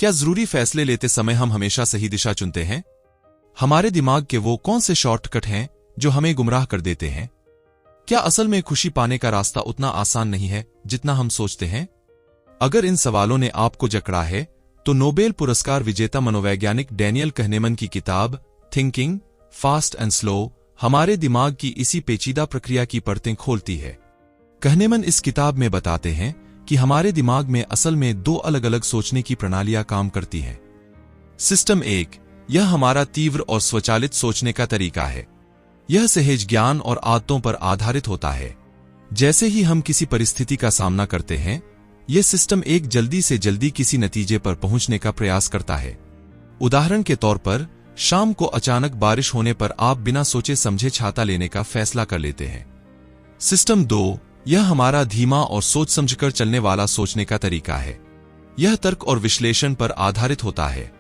क्या जरूरी फैसले लेते समय हम हमेशा सही दिशा चुनते हैं? हमारे दिमाग के वो कौन से शॉर्टकट हैं जो हमें गुमराह कर देते हैं? क्या असल में खुशी पाने का रास्ता उतना आसान नहीं है जितना हम सोचते हैं? अगर इन सवालों ने आपको जकड़ा है तो नोबेल पुरस्कार विजेता मनोवैज्ञानिक डैनियल कहनेमन की किताब थिंकिंग फास्ट एंड स्लो हमारे दिमाग की इसी पेचीदा प्रक्रिया की परतें खोलती है। कहनेमन इस किताब में बताते हैं कि हमारे दिमाग में असल में दो अलग अलग सोचने की प्रणालियां काम करती हैं। सिस्टम 1, यह हमारा तीव्र और स्वचालित सोचने का तरीका है। यह सहज ज्ञान और आदतों पर आधारित होता है। जैसे ही हम किसी परिस्थिति का सामना करते हैं, यह सिस्टम 1 जल्दी से जल्दी किसी नतीजे पर पहुंचने का प्रयास करता है। उदाहरण के तौर पर, शाम को अचानक बारिश होने पर आप बिना सोचे समझे छाता लेने का फैसला कर लेते हैं। सिस्टम 2, यह हमारा धीमा और सोच समझकर चलने वाला सोचने का तरीका है। यह तर्क और विश्लेषण पर आधारित होता है।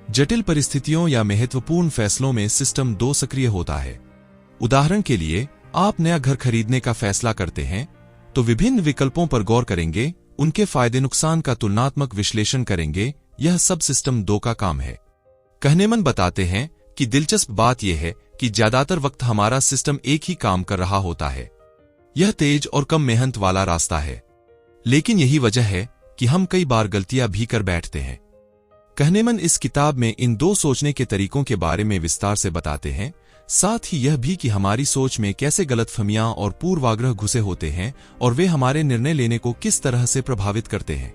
जटिल परिस्थितियों या महत्वपूर्ण फैसलों में सिस्टम 2 सक्रिय होता है। उदाहरण के लिए, आप नया घर खरीदने का फैसला करते हैं तो विभिन्न विकल्पों पर गौर करेंगे, उनके फायदे नुकसान का तुलनात्मक विश्लेषण करेंगे। यह सब सिस्टम 2 का काम है। कहनेमन बताते हैं कि दिलचस्प बात यह है कि ज्यादातर वक्त हमारा सिस्टम 1 ही काम कर रहा होता है। यह तेज और कम मेहनत वाला रास्ता है, लेकिन यही वजह है कि हम कई बार गलतियां भी कर बैठते हैं। कहनेमन इस किताब में इन 2 सोचने के तरीकों के बारे में विस्तार से बताते हैं, साथ ही यह भी कि हमारी सोच में कैसे गलतफहमियां और पूर्वाग्रह घुसे होते हैं और वे हमारे निर्णय लेने को किस तरह से प्रभावित करते हैं।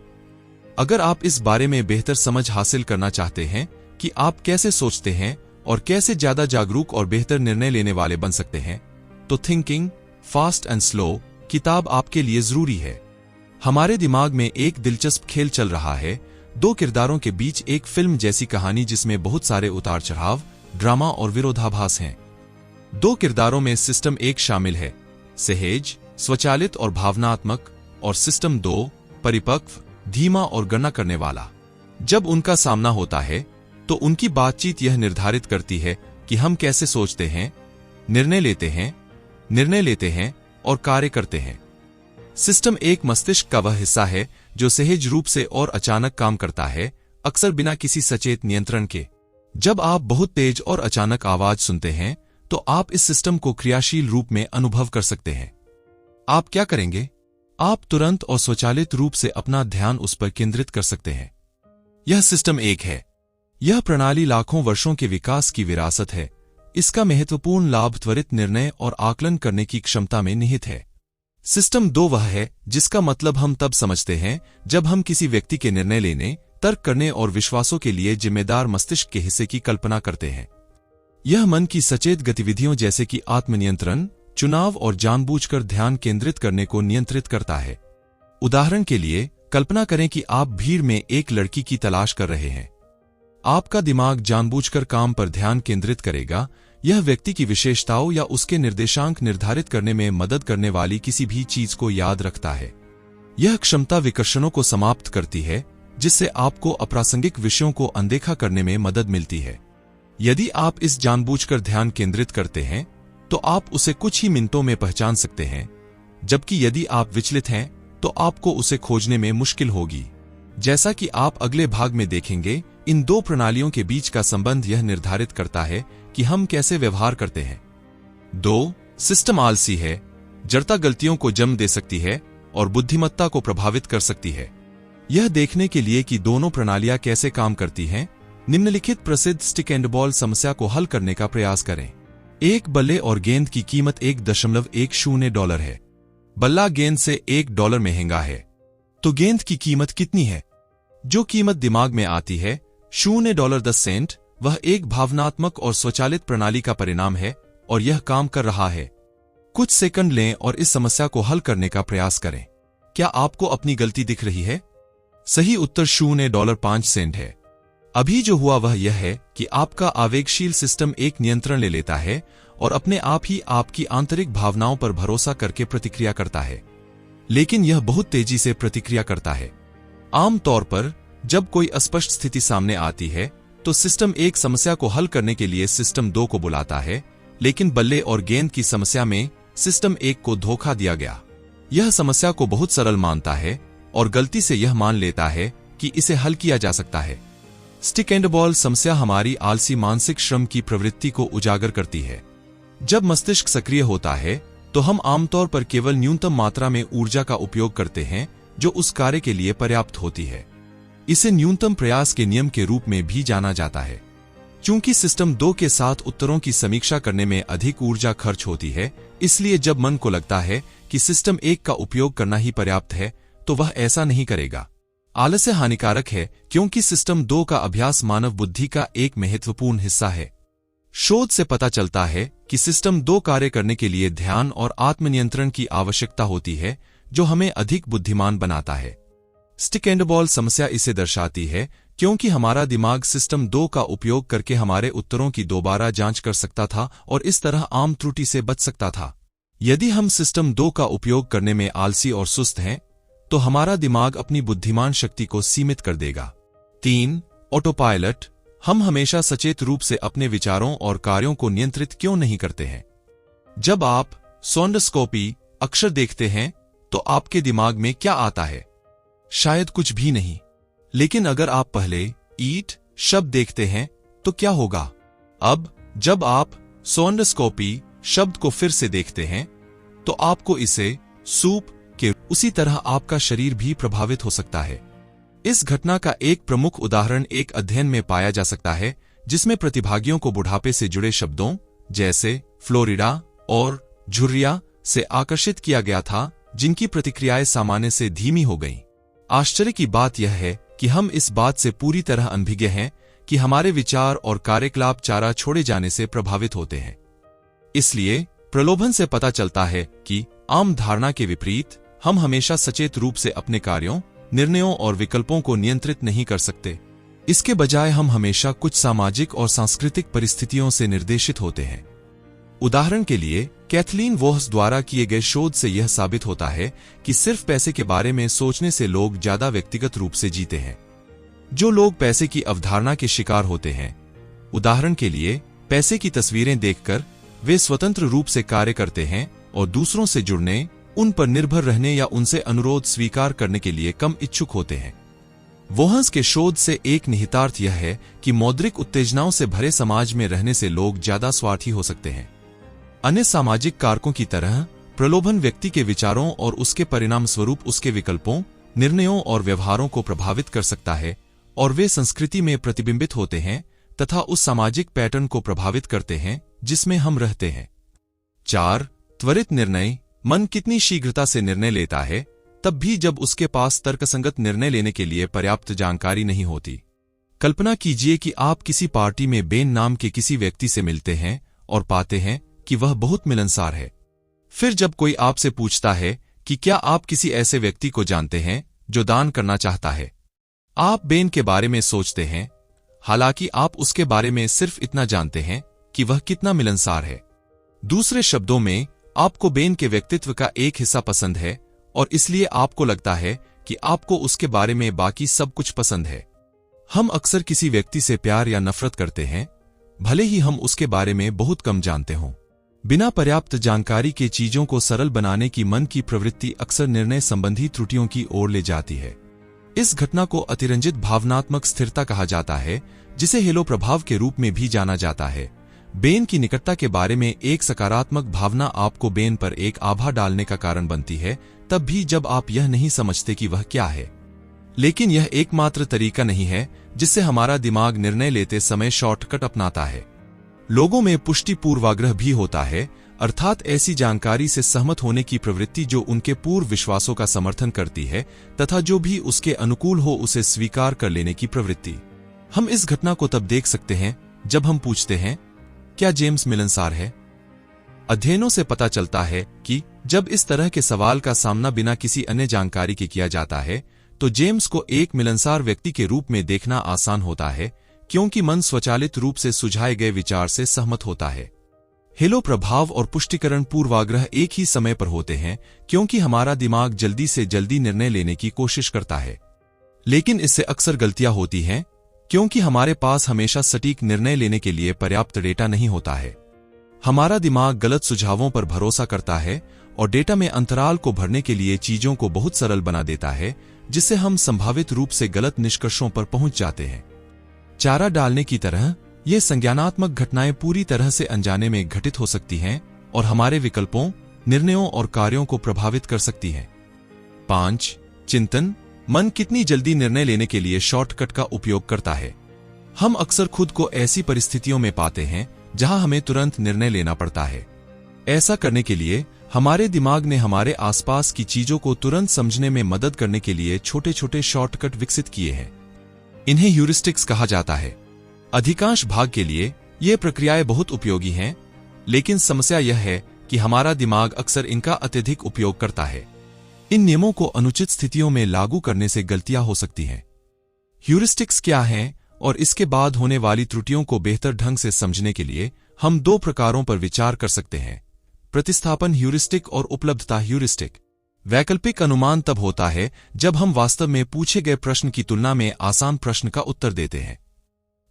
अगर आप इस बारे में बेहतर समझ हासिल करना चाहते हैं कि आप कैसे सोचते हैं और कैसे ज्यादा जागरूक और बेहतर निर्णय लेने वाले बन सकते हैं, तो थिंकिंग फास्ट एंड स्लो किताब आपके लिए जरूरी है। हमारे दिमाग में एक दिलचस्प खेल चल रहा है, 2 किरदारों के बीच एक फिल्म जैसी कहानी जिसमें बहुत सारे उतार चढ़ाव, ड्रामा और विरोधाभास हैं। 2 किरदारों में सिस्टम 1 शामिल है, सहज, स्वचालित और भावनात्मक, और सिस्टम 2 परिपक्व, धीमा और गणना करने वाला। जब उनका सामना होता है तो उनकी बातचीत यह निर्धारित करती है कि हम कैसे सोचते हैं, निर्णय लेते हैं और कार्य करते हैं। सिस्टम 1 मस्तिष्क का वह हिस्सा है जो सहज रूप से और अचानक काम करता है, अक्सर बिना किसी सचेत नियंत्रण के। जब आप बहुत तेज और अचानक आवाज सुनते हैं तो आप इस सिस्टम को क्रियाशील रूप में अनुभव कर सकते हैं। आप क्या करेंगे? आप तुरंत और स्वचालित रूप से अपना ध्यान उस पर केंद्रित कर सकते हैं। यह सिस्टम 1 है। यह प्रणाली लाखों वर्षों के विकास की विरासत है। इसका महत्वपूर्ण लाभ त्वरित निर्णय और आकलन करने की क्षमता में निहित है। सिस्टम 2 वह है जिसका मतलब हम तब समझते हैं जब हम किसी व्यक्ति के निर्णय लेने, तर्क करने और विश्वासों के लिए जिम्मेदार मस्तिष्क के हिस्से की कल्पना करते हैं। यह मन की सचेत गतिविधियों जैसे कि आत्मनियंत्रण, चुनाव और जानबूझकर ध्यान केंद्रित करने को नियंत्रित करता है। उदाहरण के लिए, कल्पना करें कि आप भीड़ में एक लड़की की तलाश कर रहे हैं। आपका दिमाग जानबूझकर काम पर ध्यान केंद्रित करेगा। यह व्यक्ति की विशेषताओं या उसके निर्देशांक निर्धारित करने में मदद करने वाली किसी भी चीज को याद रखता है। यह क्षमता विकर्षणों को समाप्त करती है, जिससे आपको अप्रासंगिक विषयों को अनदेखा करने में मदद मिलती है। यदि आप इस जानबूझकर ध्यान केंद्रित करते हैं तो आप उसे कुछ ही मिनटों में पहचान सकते हैं, जबकि यदि आप विचलित हैं तो आपको उसे खोजने में मुश्किल होगी। जैसा कि आप अगले भाग में देखेंगे, इन 2 प्रणालियों के बीच का संबंध यह निर्धारित करता है कि हम कैसे व्यवहार करते हैं। 2 सिस्टम आलसी है। जड़ता गलतियों को जन्म दे सकती है और बुद्धिमत्ता को प्रभावित कर सकती है। यह देखने के लिए कि दोनों प्रणालियां कैसे काम करती हैं, निम्नलिखित प्रसिद्ध स्टिक एंड बॉल समस्या को हल करने का प्रयास करें। एक बल्ले और गेंद की कीमत $1.10 है। बल्ला गेंद से $1 महंगा है, तो गेंद की कीमत कितनी है? जो कीमत दिमाग में आती है, $0.10, वह एक भावनात्मक और स्वचालित प्रणाली का परिणाम है और यह काम कर रहा है। कुछ सेकंड लें और इस समस्या को हल करने का प्रयास करें। क्या आपको अपनी गलती दिख रही है? सही उत्तर $0.05 है। अभी जो हुआ वह यह है कि आपका आवेगशील सिस्टम एक नियंत्रण ले लेता है और अपने आप ही आपकी आंतरिक भावनाओं पर भरोसा करके प्रतिक्रिया करता है, लेकिन यह बहुत तेजी से प्रतिक्रिया करता है। आम तौर पर जब कोई अस्पष्ट स्थिति सामने आती है तो सिस्टम 1 समस्या को हल करने के लिए सिस्टम 2 को बुलाता है, लेकिन बल्ले और गेंद की समस्या में सिस्टम 1 को धोखा दिया गया। यह समस्या को बहुत सरल मानता है और गलती से यह मान लेता है कि इसे हल किया जा सकता है, स्टिक एंड बॉल समस्या हमारी आलसी मानसिक श्रम की प्रवृत्ति को उजागर करती है। जब मस्तिष्क सक्रिय होता है तो हम आमतौर पर केवल न्यूनतम मात्रा में ऊर्जा का उपयोग करते हैं जो उस कार्य के लिए पर्याप्त होती है। इसे न्यूनतम प्रयास के नियम के रूप में भी जाना जाता है। चूंकि सिस्टम 2 के साथ उत्तरों की समीक्षा करने में अधिक ऊर्जा खर्च होती है, इसलिए जब मन को लगता है कि सिस्टम 1 का उपयोग करना ही पर्याप्त है तो वह ऐसा नहीं करेगा। आलस्य हानिकारक है क्योंकि सिस्टम 2 का अभ्यास मानव बुद्धि का एक महत्वपूर्ण हिस्सा है। शोध से पता चलता है कि सिस्टम 2 कार्य करने के लिए ध्यान और आत्मनियंत्रण की आवश्यकता होती है, जो हमें अधिक बुद्धिमान बनाता है। स्टिक एंड बॉल समस्या इसे दर्शाती है क्योंकि हमारा दिमाग सिस्टम 2 का उपयोग करके हमारे उत्तरों की दोबारा जांच कर सकता था और इस तरह आम त्रुटि से बच सकता था। यदि हम सिस्टम 2 का उपयोग करने में आलसी और सुस्त हैं, तो हमारा दिमाग अपनी बुद्धिमान शक्ति को सीमित कर देगा। 3. ऑटोपायलट। हम हमेशा सचेत रूप से अपने विचारों और कार्यों को नियंत्रित क्यों नहीं करते हैं? जब आप सोंडोस्कोपी अक्षर देखते हैं तो आपके दिमाग में क्या आता है? शायद कुछ भी नहीं। लेकिन अगर आप पहले ईट शब्द देखते हैं तो क्या होगा? अब जब आप सोंडोस्कोपी शब्द को फिर से देखते हैं तो आपको इसे सूप के उसी तरह आपका शरीर भी प्रभावित हो सकता है। इस घटना का एक प्रमुख उदाहरण एक अध्ययन में पाया जा सकता है जिसमें प्रतिभागियों को बुढ़ापे से जुड़े शब्दों जैसे फ्लोरिडा और झुर्रिया से आकर्षित किया गया था, जिनकी प्रतिक्रियाएं सामान्य से धीमी हो गईं। आश्चर्य की बात यह है कि हम इस बात से पूरी तरह अनभिज्ञ हैं कि हमारे विचार और कार्यकलाप चारा छोड़े जाने से प्रभावित होते हैं। इसलिए प्रलोभन से पता चलता है कि आम धारणा के विपरीत हम हमेशा सचेत रूप से अपने कार्यों, निर्णयों और विकल्पों को नियंत्रित नहीं कर सकते। इसके बजाय हम हमेशा कुछ सामाजिक और सांस्कृतिक परिस्थितियों से निर्देशित होते हैं। उदाहरण के लिए कैथलीन वोहस द्वारा किए गए शोध से यह साबित होता है कि सिर्फ पैसे के बारे में सोचने से लोग ज्यादा व्यक्तिगत रूप से जीते हैं। जो लोग पैसे की अवधारणा के शिकार होते हैं, उदाहरण के लिए पैसे की तस्वीरें देखकर, वे स्वतंत्र रूप से कार्य करते हैं और दूसरों से जुड़ने, उन पर निर्भर रहने या उनसे अनुरोध स्वीकार करने के लिए कम इच्छुक होते हैं। वोहस के शोध से एक निहितार्थ यह है कि मौद्रिक उत्तेजनाओं से भरे समाज में रहने से लोग ज्यादा स्वार्थी हो सकते हैं। अन्य सामाजिक कारकों की तरह प्रलोभन व्यक्ति के विचारों और उसके परिणाम स्वरूप उसके विकल्पों, निर्णयों और व्यवहारों को प्रभावित कर सकता है और वे संस्कृति में प्रतिबिंबित होते हैं तथा उस सामाजिक पैटर्न को प्रभावित करते हैं जिसमें हम रहते हैं। 4. त्वरित निर्णय। मन कितनी शीघ्रता से निर्णय लेता है, तब भी जब उसके पास तर्कसंगत निर्णय लेने के लिए पर्याप्त जानकारी नहीं होती। कल्पना कीजिए कि आप किसी पार्टी में बेन नाम के किसी व्यक्ति से मिलते हैं और पाते हैं कि वह बहुत मिलनसार है। फिर जब कोई आपसे पूछता है कि क्या आप किसी ऐसे व्यक्ति को जानते हैं जो दान करना चाहता है, आप बेन के बारे में सोचते हैं, हालांकि आप उसके बारे में सिर्फ इतना जानते हैं कि वह कितना मिलनसार है। दूसरे शब्दों में, आपको बेन के व्यक्तित्व का एक हिस्सा पसंद है और इसलिए आपको लगता है कि आपको उसके बारे में बाकी सब कुछ पसंद है। हम अक्सर किसी व्यक्ति से प्यार या नफरत करते हैं, भले ही हम उसके बारे में बहुत कम जानते हों। बिना पर्याप्त जानकारी के चीजों को सरल बनाने की मन की प्रवृत्ति अक्सर निर्णय संबंधी त्रुटियों की ओर ले जाती है। इस घटना को अतिरंजित भावनात्मक स्थिरता कहा जाता है, जिसे हेलो प्रभाव के रूप में भी जाना जाता है। बेन की निकटता के बारे में एक सकारात्मक भावना आपको बेन पर एक आभा डालने का कारण बनती है, तब भी जब आप यह नहीं समझते कि वह क्या है। लेकिन यह एकमात्र तरीका नहीं है जिससे हमारा दिमाग निर्णय लेते समय शॉर्टकट अपनाता है। लोगों में पुष्टि पूर्वाग्रह भी होता है, अर्थात ऐसी जानकारी से सहमत होने की प्रवृत्ति जो उनके पूर्व विश्वासों का समर्थन करती है तथा जो भी उसके अनुकूल हो उसे स्वीकार कर लेने की प्रवृत्ति। हम इस घटना को तब देख सकते हैं जब हम पूछते हैं, क्या जेम्स मिलनसार है? अध्ययनों से पता चलता है कि जब इस तरह के सवाल का सामना बिना किसी अन्य जानकारी के किया जाता है, तो जेम्स को एक मिलनसार व्यक्ति के रूप में देखना आसान होता है, क्योंकि मन स्वचालित रूप से सुझाए गए विचार से सहमत होता है। हेलो प्रभाव और पुष्टिकरण पूर्वाग्रह एक ही समय पर होते हैं, क्योंकि हमारा दिमाग जल्दी से जल्दी निर्णय लेने की कोशिश करता है। लेकिन इससे अक्सर गलतियां होती हैं, क्योंकि हमारे पास हमेशा सटीक निर्णय लेने के लिए पर्याप्त डेटा नहीं होता है। हमारा दिमाग गलत सुझावों पर भरोसा करता है और डेटा में अंतराल को भरने के लिए चीजों को बहुत सरल बना देता है, जिससे हम संभावित रूप से गलत निष्कर्षों पर पहुंच जाते हैं। चारा डालने की तरह ये संज्ञानात्मक घटनाएं पूरी तरह से अनजाने में घटित हो सकती हैं और हमारे विकल्पों, निर्णयों और कार्यों को प्रभावित कर सकती हैं। 5. चिंतन। मन कितनी जल्दी निर्णय लेने के लिए शॉर्टकट का उपयोग करता है। हम अक्सर खुद को ऐसी परिस्थितियों में पाते हैं जहां हमें तुरंत निर्णय लेना पड़ता है। ऐसा करने के लिए हमारे दिमाग ने हमारे आसपास की चीजों को तुरंत समझने में मदद करने के लिए छोटे छोटे शॉर्टकट विकसित किए हैं। इन्हें ह्यूरिस्टिक्स कहा जाता है। अधिकांश भाग के लिए ये प्रक्रियाएं बहुत उपयोगी हैं, लेकिन समस्या यह है कि हमारा दिमाग अक्सर इनका अत्यधिक उपयोग करता है। इन नियमों को अनुचित स्थितियों में लागू करने से गलतियां हो सकती हैं। ह्यूरिस्टिक्स क्या हैं और इसके बाद होने वाली त्रुटियों को बेहतर ढंग से समझने के लिए हम 2 प्रकारों पर विचार कर सकते हैं: प्रतिस्थापन ह्यूरिस्टिक और उपलब्धता ह्यूरिस्टिक। वैकल्पिक अनुमान तब होता है जब हम वास्तव में पूछे गए प्रश्न की तुलना में आसान प्रश्न का उत्तर देते हैं।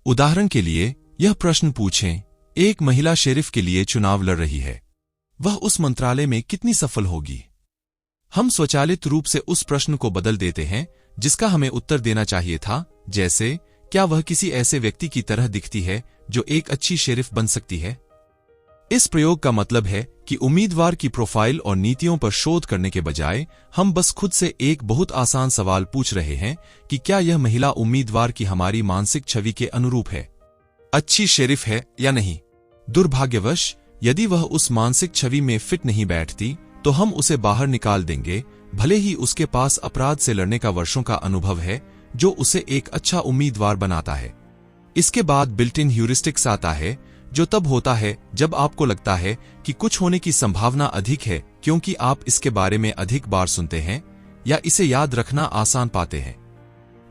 उदाहरण के लिए, यह प्रश्न पूछें, एक महिला शेरिफ के लिए चुनाव लड़ रही है, वह उस मंत्रालय में कितनी सफल होगी? हम स्वचालित रूप से उस प्रश्न को बदल देते हैं जिसका हमें उत्तर देना चाहिए था, जैसे क्या वह किसी ऐसे व्यक्ति की तरह दिखती है जो एक अच्छी शेरिफ बन सकती है? इस प्रयोग का मतलब है कि उम्मीदवार की प्रोफाइल और नीतियों पर शोध करने के बजाय हम बस खुद से एक बहुत आसान सवाल पूछ रहे हैं कि क्या यह महिला उम्मीदवार की हमारी मानसिक छवि के अनुरूप है, अच्छी शेरिफ है या नहीं। दुर्भाग्यवश यदि वह उस मानसिक छवि में फिट नहीं बैठती तो हम उसे बाहर निकाल देंगे, भले ही उसके पास अपराध से लड़ने का वर्षों का अनुभव है जो उसे एक अच्छा उम्मीदवार बनाता है। इसके बाद बिल्ट इन ह्यूरिस्टिक्स आता है, जो तब होता है जब आपको लगता है कि कुछ होने की संभावना अधिक है क्योंकि आप इसके बारे में अधिक बार सुनते हैं या इसे याद रखना आसान पाते हैं।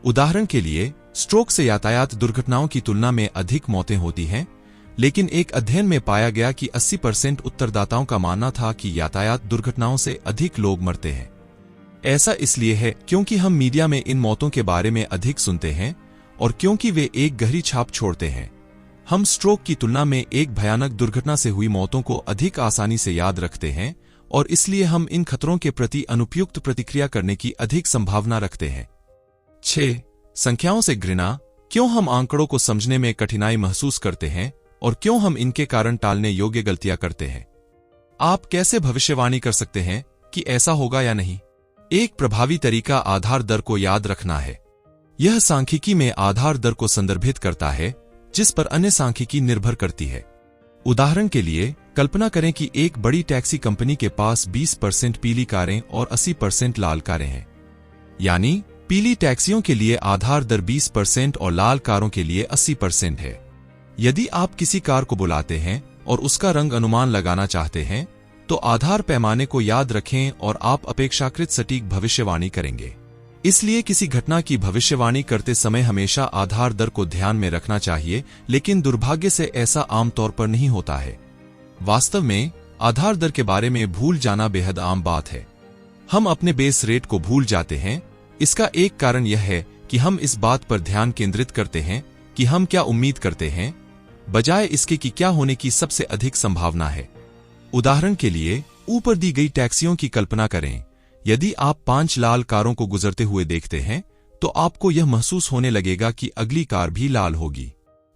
उदाहरण के लिए, स्ट्रोक से यातायात दुर्घटनाओं की तुलना में अधिक मौतें होती हैं, लेकिन एक अध्ययन में पाया गया कि 80% उत्तरदाताओं का मानना था कि यातायात दुर्घटनाओं से अधिक लोग मरते हैं। ऐसा इसलिए है क्योंकि हम मीडिया में इन मौतों के बारे में अधिक सुनते हैं और क्योंकि वे एक गहरी छाप छोड़ते हैं। हम स्ट्रोक की तुलना में एक भयानक दुर्घटना से हुई मौतों को अधिक आसानी से याद रखते हैं और इसलिए हम इन खतरों के प्रति अनुपयुक्त प्रतिक्रिया करने की अधिक संभावना रखते हैं। 6. संख्याओं से घृणा। क्यों हम आंकड़ों को समझने में कठिनाई महसूस करते हैं और क्यों हम इनके कारण टालने योग्य गलतियां करते हैं? आप कैसे भविष्यवाणी कर सकते हैं कि ऐसा होगा या नहीं? एक प्रभावी तरीका आधार दर को याद रखना है। यह सांख्यिकी में आधार दर को संदर्भित करता है जिस पर अन्य सांख्यिकी निर्भर करती है। उदाहरण के लिए, कल्पना करें कि एक बड़ी टैक्सी कंपनी के पास 20% पीली कारें और 80% लाल कारें हैं। यानी पीली टैक्सियों के लिए आधार दर 20% और लाल कारों के लिए 80% है। यदि आप किसी कार को बुलाते हैं और उसका रंग अनुमान लगाना चाहते हैं, तो आधार पैमाने को याद रखें और आप अपेक्षाकृत सटीक भविष्यवाणी करेंगे। इसलिए किसी घटना की भविष्यवाणी करते समय हमेशा आधार दर को ध्यान में रखना चाहिए, लेकिन दुर्भाग्य से ऐसा आमतौर पर नहीं होता है। वास्तव में आधार दर के बारे में भूल जाना बेहद आम बात है। हम अपने बेस रेट को भूल जाते हैं। इसका एक कारण यह है कि हम इस बात पर ध्यान केंद्रित करते हैं कि हम क्या उम्मीद करते हैं, बजाय इसके कि क्या होने की सबसे अधिक संभावना है। उदाहरण के लिए, ऊपर दी गई टैक्सियों की कल्पना करें। यदि आप 5 लाल कारों को गुजरते हुए देखते हैं, तो आपको यह महसूस होने लगेगा कि अगली कार भी लाल होगी।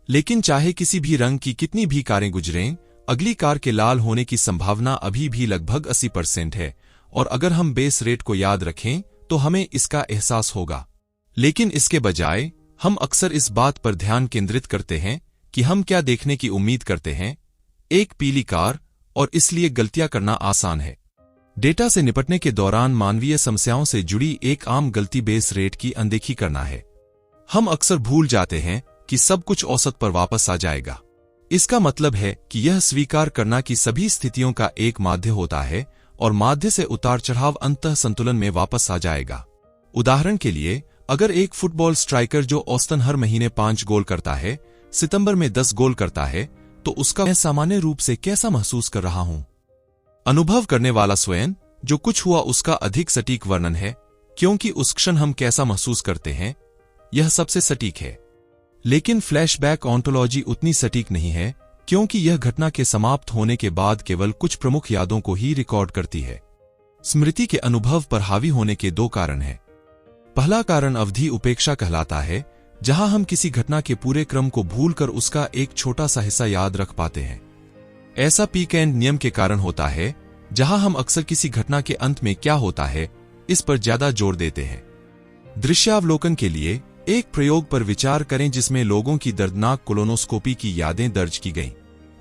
लेकिन चाहे किसी भी रंग की कितनी भी कारें गुजरें, अगली कार के लाल होने की संभावना अभी भी लगभग 80% है, और अगर हम बेस रेट को याद रखें तो हमें इसका एहसास होगा। लेकिन इसके बजाय हम अक्सर इस बात पर ध्यान केंद्रित करते हैं कि हम क्या देखने की उम्मीद करते हैं, एक पीली कार, और इसलिए गलतियां करना आसान है। डेटा से निपटने के दौरान मानवीय समस्याओं से जुड़ी एक आम गलती बेस रेट की अनदेखी करना है। हम अक्सर भूल जाते हैं कि सब कुछ औसत पर वापस आ जाएगा। इसका मतलब है कि यह स्वीकार करना कि सभी स्थितियों का एक माध्य होता है और माध्य से उतार चढ़ाव अंतः संतुलन में वापस आ जाएगा। उदाहरण के लिए, अगर एक फुटबॉल स्ट्राइकर जो औसतन हर महीने 5 गोल करता है, सितंबर में 10 गोल करता है, तो उसका मैं सामान्य रूप से कैसा महसूस कर रहा हूं? अनुभव करने वाला स्वयं जो कुछ हुआ उसका अधिक सटीक वर्णन है, क्योंकि उस क्षण हम कैसा महसूस करते हैं यह सबसे सटीक है। लेकिन फ्लैशबैक ऑन्टोलॉजी उतनी सटीक नहीं है, क्योंकि यह घटना के समाप्त होने के बाद केवल कुछ प्रमुख यादों को ही रिकॉर्ड करती है। स्मृति के अनुभव पर हावी होने के 2 कारण हैं। पहला कारण अवधि उपेक्षा कहलाता है, जहां हम किसी घटना के पूरे क्रम को भूलकर उसका एक छोटा सा हिस्सा याद रख पाते हैं। ऐसा पीक एंड नियम के कारण होता है, जहां हम अक्सर किसी घटना के अंत में क्या होता है इस पर ज्यादा जोर देते हैं। दृश्यावलोकन के लिए एक प्रयोग पर विचार करें जिसमें लोगों की दर्दनाक कोलोनोस्कोपी की यादें दर्ज की गईं।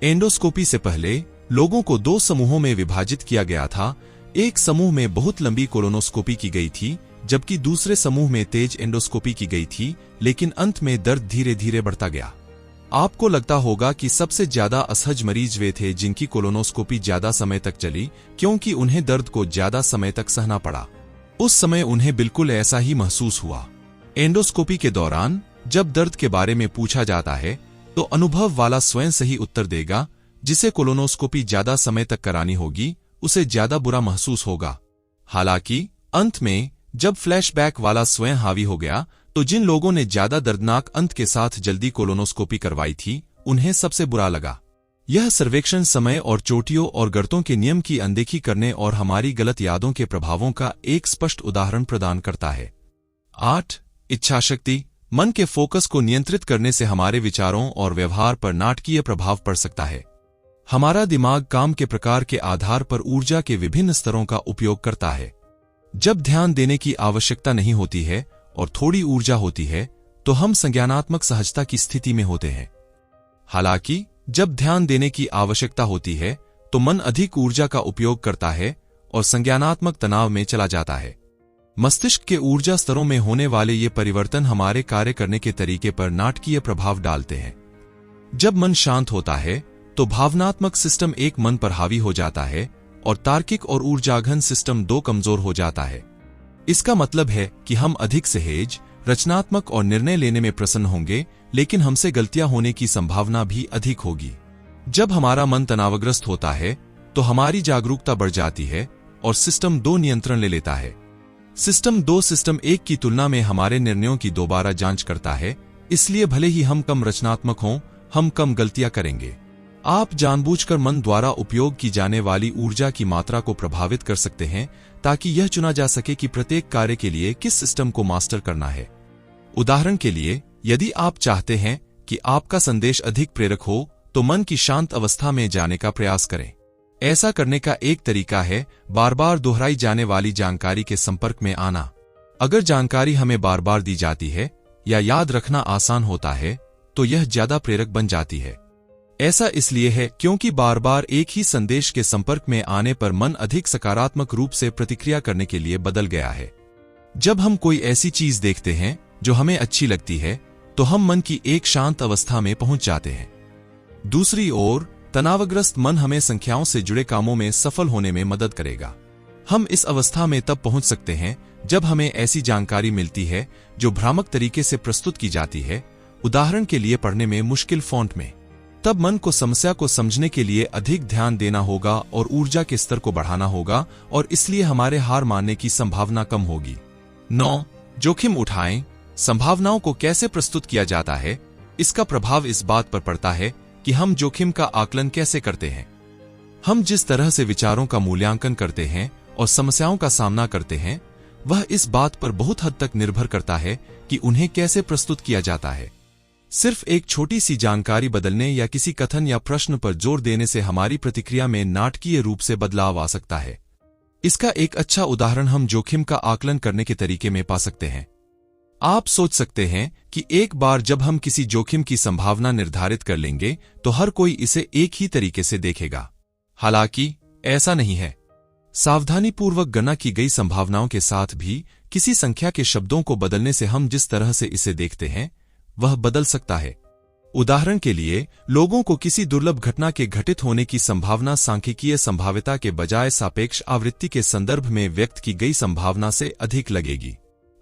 एंडोस्कोपी से पहले लोगों को 2 समूहों में विभाजित किया गया था। एक समूह में बहुत लंबी कोलोनोस्कोपी की गई थी, जबकि दूसरे समूह में तेज एंडोस्कोपी की गई थी, लेकिन अंत में दर्द धीरे धीरे बढ़ता गया। आपको लगता होगा कि सबसे ज्यादा असहज मरीज वे थे जिनकी कोलोनोस्कोपी ज्यादा समय तक चली, क्योंकि उन्हें दर्द को ज्यादा समय तक सहना पड़ा। उस समय उन्हें बिल्कुल ऐसा ही महसूस हुआ। एंडोस्कोपी के दौरान जब दर्द के बारे में पूछा जाता है तो अनुभव वाला स्वयं सही उत्तर देगा। जिसे कोलोनोस्कोपी ज्यादा समय तक करानी होगी उसे ज्यादा बुरा महसूस होगा। हालांकि अंत में जब फ्लैशबैक वाला स्वयं हावी हो गया तो जिन लोगों ने ज्यादा दर्दनाक अंत के साथ जल्दी कोलोनोस्कोपी करवाई थी उन्हें सबसे बुरा लगा। यह सर्वेक्षण समय और चोटियों और गर्तों के नियम की अनदेखी करने और हमारी गलत यादों के प्रभावों का एक स्पष्ट उदाहरण प्रदान करता है। 8. इच्छाशक्ति। मन के फोकस को नियंत्रित करने से हमारे विचारों और व्यवहार पर नाटकीय प्रभाव पड़ सकता है। हमारा दिमाग काम के प्रकार के आधार पर ऊर्जा के विभिन्न स्तरों का उपयोग करता है। जब ध्यान देने की आवश्यकता नहीं होती है और थोड़ी ऊर्जा होती है तो हम संज्ञानात्मक सहजता की स्थिति में होते हैं। हालांकि जब ध्यान देने की आवश्यकता होती है तो मन अधिक ऊर्जा का उपयोग करता है और संज्ञानात्मक तनाव में चला जाता है। मस्तिष्क के ऊर्जा स्तरों में होने वाले ये परिवर्तन हमारे कार्य करने के तरीके पर नाटकीय प्रभाव डालते हैं। जब मन शांत होता है तो भावनात्मक सिस्टम एक मन पर हावी हो जाता है और तार्किक और ऊर्जाघन सिस्टम 2 कमजोर हो जाता है। इसका मतलब है कि हम अधिक सहज, रचनात्मक और निर्णय लेने में प्रसन्न होंगे, लेकिन हमसे गलतियां होने की संभावना भी अधिक होगी। जब हमारा मन तनावग्रस्त होता है तो हमारी जागरूकता बढ़ जाती है और सिस्टम 2 नियंत्रण ले लेता है। सिस्टम 2 सिस्टम 1 की तुलना में हमारे निर्णयों की दोबारा जांच करता है, इसलिए भले ही हम कम रचनात्मक हों, हम कम गलतियां करेंगे। आप जानबूझकर मन द्वारा उपयोग की जाने वाली ऊर्जा की मात्रा को प्रभावित कर सकते हैं ताकि यह चुना जा सके कि प्रत्येक कार्य के लिए किस सिस्टम को मास्टर करना है। उदाहरण के लिए, यदि आप चाहते हैं कि आपका संदेश अधिक प्रेरक हो तो मन की शांत अवस्था में जाने का प्रयास करें। ऐसा करने का एक तरीका है बार बार दोहराई जाने वाली जानकारी के संपर्क में आना। अगर जानकारी हमें बार बार दी जाती है या याद रखना आसान होता है तो यह ज्यादा प्रेरक बन जाती है। ऐसा इसलिए है क्योंकि बार बार एक ही संदेश के संपर्क में आने पर मन अधिक सकारात्मक रूप से प्रतिक्रिया करने के लिए बदल गया है। जब हम कोई ऐसी चीज देखते हैं जो हमें अच्छी लगती है तो हम मन की एक शांत अवस्था में पहुंच जाते हैं। दूसरी ओर तनावग्रस्त मन हमें संख्याओं से जुड़े कामों में सफल होने में मदद करेगा। हम इस अवस्था में तब पहुंच सकते हैं जब हमें ऐसी जानकारी मिलती है जो भ्रामक तरीके से प्रस्तुत की जाती है, उदाहरण के लिए पढ़ने में मुश्किल फॉन्ट में। तब मन को समस्या को समझने के लिए अधिक ध्यान देना होगा और ऊर्जा के स्तर को बढ़ाना होगा और इसलिए हमारे हार मानने की संभावना कम होगी। 9. जोखिम उठाएं। संभावनाओं को कैसे प्रस्तुत किया जाता है, इसका प्रभाव इस बात पर पड़ता है कि हम जोखिम का आकलन कैसे करते हैं। हम जिस तरह से विचारों का मूल्यांकन करते हैं और समस्याओं का सामना करते हैं, वह इस बात पर बहुत हद तक निर्भर करता है कि उन्हें कैसे प्रस्तुत किया जाता है। सिर्फ एक छोटी सी जानकारी बदलने या किसी कथन या प्रश्न पर जोर देने से हमारी प्रतिक्रिया में नाटकीय रूप से बदलाव आ सकता है। इसका एक अच्छा उदाहरण हम जोखिम का आकलन करने के तरीके में पा सकते हैं। आप सोच सकते हैं कि एक बार जब हम किसी जोखिम की संभावना निर्धारित कर लेंगे तो हर कोई इसे एक ही तरीके से देखेगा। हालांकि ऐसा नहीं है। सावधानीपूर्वक गणना की गई संभावनाओं के साथ भी किसी संख्या के शब्दों को बदलने से हम जिस तरह से इसे देखते हैं वह बदल सकता है। उदाहरण के लिए, लोगों को किसी दुर्लभ घटना के घटित होने की संभावना सांख्यिकीय संभाव्यता के बजाय सापेक्ष आवृत्ति के संदर्भ में व्यक्त की गई संभावना से अधिक लगेगी।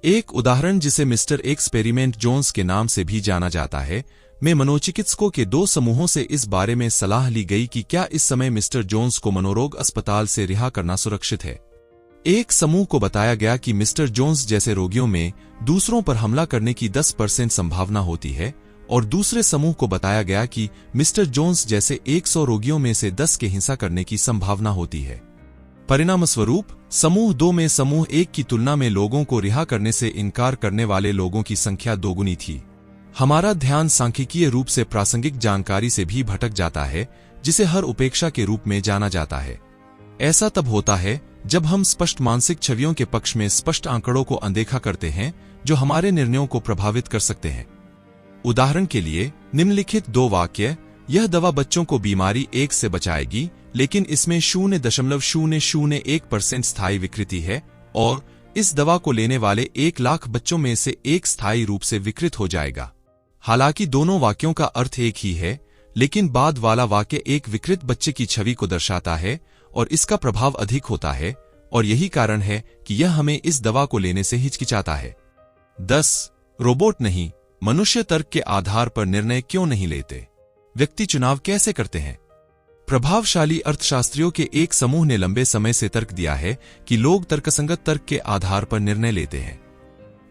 एक उदाहरण जिसे मिस्टर एक्सपेरिमेंट जोन्स के नाम से भी जाना जाता है, में मनोचिकित्सकों के 2 समूहों से इस बारे में सलाह ली गई कि क्या इस समय मिस्टर जोन्स को मनोरोग अस्पताल से रिहा करना सुरक्षित है। एक समूह को बताया गया कि मिस्टर जोन्स जैसे रोगियों में दूसरों पर हमला करने की 10% संभावना होती है और दूसरे समूह को बताया गया कि मिस्टर जोन्स जैसे 100 रोगियों में से 10 के हिंसा करने की संभावना होती है। परिणामस्वरूप समूह 2 में समूह 1 की तुलना में लोगों को रिहा करने से इनकार करने वाले लोगों की संख्या दोगुनी थी। हमारा ध्यान सांख्यिकीय रूप से प्रासंगिक जानकारी से भी भटक जाता है, जिसे हर उपेक्षा के रूप में जाना जाता है। ऐसा तब होता है जब हम स्पष्ट मानसिक छवियों के पक्ष में स्पष्ट आंकड़ों को अनदेखा करते हैं जो हमारे निर्णयों को प्रभावित कर सकते हैं। उदाहरण के लिए निम्नलिखित 2 वाक्य, यह दवा बच्चों को बीमारी 1 से बचाएगी, लेकिन इसमें 0.001% स्थायी विकृति है, और इस दवा को लेने वाले 1 लाख बच्चों में से 1 स्थायी रूप से विकृत हो जाएगा। हालांकि दोनों वाक्यों का अर्थ एक ही है, लेकिन बाद वाला वाक्य एक विकृत बच्चे की छवि को दर्शाता है और इसका प्रभाव अधिक होता है, और यही कारण है कि यह हमें इस दवा को लेने से हिचकिचाता है। 10. रोबोट नहीं, मनुष्य तर्क के आधार पर निर्णय क्यों नहीं लेते? व्यक्ति चुनाव कैसे करते हैं? प्रभावशाली अर्थशास्त्रियों के एक समूह ने लंबे समय से तर्क दिया है कि लोग तर्कसंगत तर्क के आधार पर निर्णय लेते हैं।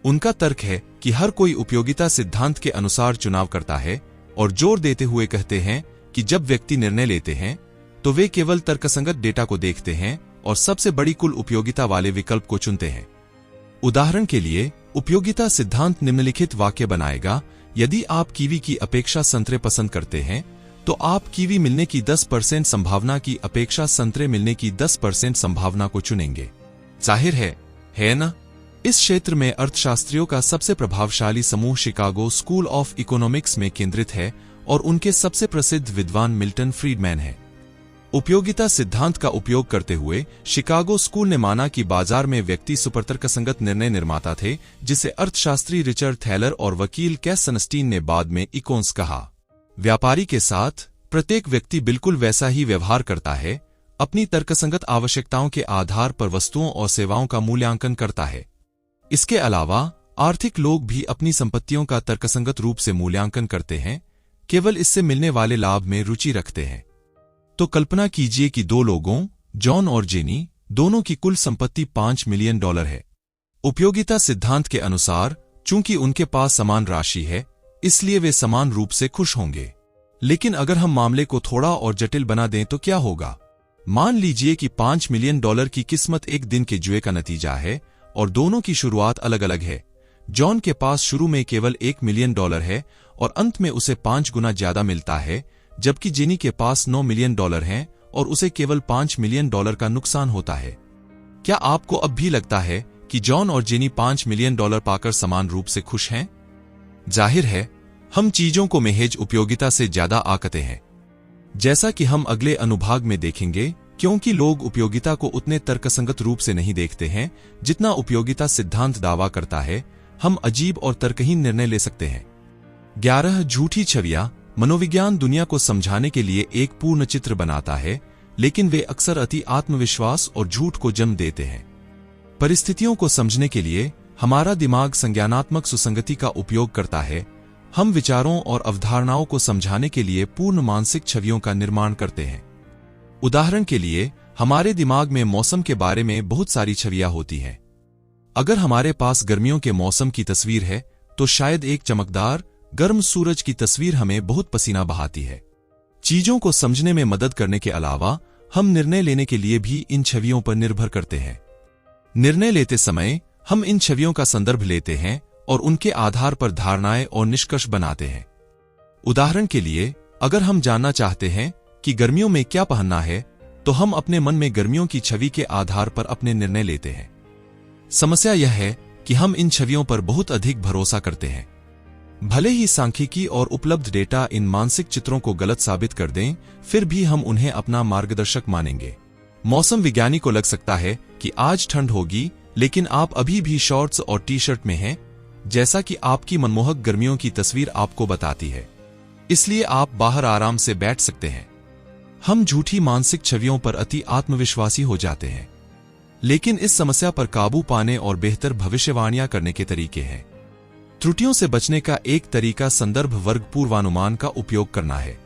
उनका तर्क है कि हर कोई उपयोगिता सिद्धांत के अनुसार चुनाव करता है, और जोर देते हुए कहते हैं कि जब व्यक्ति निर्णय लेते हैं तो वे केवल तर्कसंगत डेटा को देखते हैं और सबसे बड़ी कुल उपयोगिता वाले विकल्प को चुनते हैं। उदाहरण के लिए, उपयोगिता सिद्धांत निम्नलिखित वाक्य बनाएगा: यदि आप कीवी की अपेक्षा संतरे पसंद करते हैं तो आप कीवी मिलने की 10% संभावना की अपेक्षा संतरे मिलने की 10% संभावना को चुनेंगे। जाहिर है ना? इस क्षेत्र में अर्थशास्त्रियों का सबसे प्रभावशाली समूह शिकागो स्कूल ऑफ इकोनॉमिक्स में केंद्रित है और उनके सबसे प्रसिद्ध विद्वान मिल्टन फ्रीडमैन हैं। उपयोगिता सिद्धांत का उपयोग करते हुए शिकागो स्कूल ने माना कि बाजार में व्यक्ति सुपरतर्कसंगत निर्णय निर्माता थे, जिसे अर्थशास्त्री रिचर्ड थैलर और वकील कैस सनस्टीन ने बाद में इकोन्स कहा। व्यापारी के साथ प्रत्येक व्यक्ति बिल्कुल वैसा ही व्यवहार करता है, अपनी तर्कसंगत आवश्यकताओं के आधार पर वस्तुओं और सेवाओं का मूल्यांकन करता है। इसके अलावा आर्थिक लोग भी अपनी संपत्तियों का तर्कसंगत रूप से मूल्यांकन करते हैं, केवल इससे मिलने वाले लाभ में रुचि रखते हैं। तो कल्पना कीजिए कि 2 लोगों, जॉन और जेनी, दोनों की कुल संपत्ति $5 मिलियन है। उपयोगिता सिद्धांत के अनुसार चूंकि उनके पास समान राशि है, इसलिए वे समान रूप से खुश होंगे। लेकिन अगर हम मामले को थोड़ा और जटिल बना दें तो क्या होगा? मान लीजिए कि $5 मिलियन की किस्मत एक दिन के जुए का नतीजा है और दोनों की शुरुआत अलग अलग है। जॉन के पास शुरू में केवल $1 मिलियन है और अंत में उसे 5 गुना ज्यादा मिलता है, जबकि जेनी के पास $9 मिलियन हैं और उसे केवल $5 मिलियन का नुकसान होता है। क्या आपको अब भी लगता है कि जॉन और जेनी $5 मिलियन पाकर समान रूप से खुश हैं? जाहिर है, हम चीजों को महज उपयोगिता से ज्यादा आंकते हैं। जैसा कि हम अगले अनुभाग में देखेंगे, क्योंकि लोग उपयोगिता को उतने तर्कसंगत रूप से नहीं देखते हैं जितना उपयोगिता सिद्धांत दावा करता है, हम अजीब और तर्कहीन निर्णय ले सकते हैं। 11 झूठी छवियां। मनोविज्ञान दुनिया को समझाने के लिए एक पूर्ण चित्र बनाता है, लेकिन वे अक्सर अति आत्मविश्वास और झूठ को जन्म देते हैं। परिस्थितियों को समझने के लिए हमारा दिमाग संज्ञानात्मक सुसंगति का उपयोग करता है। हम विचारों और अवधारणाओं को समझाने के लिए पूर्ण मानसिक छवियों का निर्माण करते हैं। उदाहरण के लिए, हमारे दिमाग में मौसम के बारे में बहुत सारी छवियां होती हैं। अगर हमारे पास गर्मियों के मौसम की तस्वीर है, तो शायद एक चमकदार गर्म सूरज की तस्वीर हमें बहुत पसीना बहाती है। चीजों को समझने में मदद करने के अलावा हम निर्णय लेने के लिए भी इन छवियों पर निर्भर करते हैं। निर्णय लेते समय हम इन छवियों का संदर्भ लेते हैं और उनके आधार पर धारणाएं और निष्कर्ष बनाते हैं। उदाहरण के लिए, अगर हम जानना चाहते हैं कि गर्मियों में क्या पहनना है, तो हम अपने मन में गर्मियों की छवि के आधार पर अपने निर्णय लेते हैं। समस्या यह है कि हम इन छवियों पर बहुत अधिक भरोसा करते हैं। भले ही सांख्यिकी और उपलब्ध डेटा इन मानसिक चित्रों को गलत साबित कर दें, फिर भी हम उन्हें अपना मार्गदर्शक मानेंगे। मौसम विज्ञानी को लग सकता है कि आज ठंड होगी, लेकिन आप अभी भी शॉर्ट्स और टी-शर्ट में हैं, जैसा कि आपकी मनमोहक गर्मियों की तस्वीर आपको बताती है। इसलिए आप बाहर आराम से बैठ सकते हैं। हम झूठी मानसिक छवियों पर अति आत्मविश्वासी हो जाते हैं। लेकिन इस समस्या पर काबू पाने और बेहतर भविष्यवाणियां करने के तरीके हैं। त्रुटियों से बचने का एक तरीका संदर्भ वर्ग पूर्वानुमान का उपयोग करना है।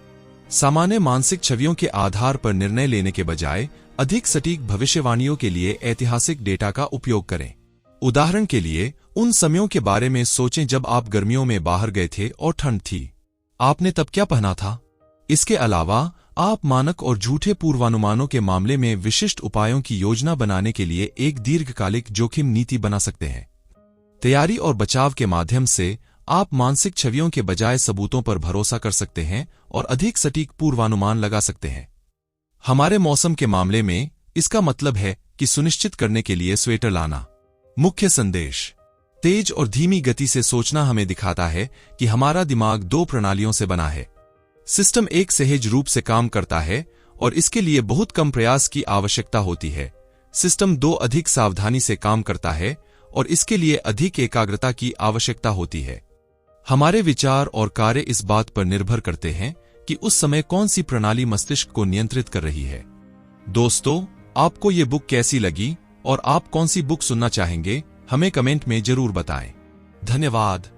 सामान्य मानसिक छवियों के आधार पर निर्णय लेने के बजाय अधिक सटीक भविष्यवाणियों के लिए ऐतिहासिक डेटा का उपयोग करें। उदाहरण के लिए, उन समयों के बारे में सोचें जब आप गर्मियों में बाहर गए थे और ठंड थी। आपने तब क्या पहना था? इसके अलावा आप मानक और झूठे पूर्वानुमानों के मामले में विशिष्ट उपायों की योजना बनाने के लिए एक दीर्घकालिक जोखिम नीति बना सकते हैं। तैयारी और बचाव के माध्यम से आप मानसिक छवियों के बजाय सबूतों पर भरोसा कर सकते हैं और अधिक सटीक पूर्वानुमान लगा सकते हैं। हमारे मौसम के मामले में इसका मतलब है कि सुनिश्चित करने के लिए स्वेटर लाना। मुख्य संदेश: तेज और धीमी गति से सोचना हमें दिखाता है कि हमारा दिमाग दो प्रणालियों से बना है। सिस्टम एक सहज रूप से काम करता है और इसके लिए बहुत कम प्रयास की आवश्यकता होती है। सिस्टम दो अधिक सावधानी से काम करता है और इसके लिए अधिक एकाग्रता की आवश्यकता होती है। हमारे विचार और कार्य इस बात पर निर्भर करते हैं कि उस समय कौन सी प्रणाली मस्तिष्क को नियंत्रित कर रही है। दोस्तों, आपको ये बुक कैसी लगी और आप कौन सी बुक सुनना चाहेंगे, हमें कमेंट में जरूर बताएं। धन्यवाद।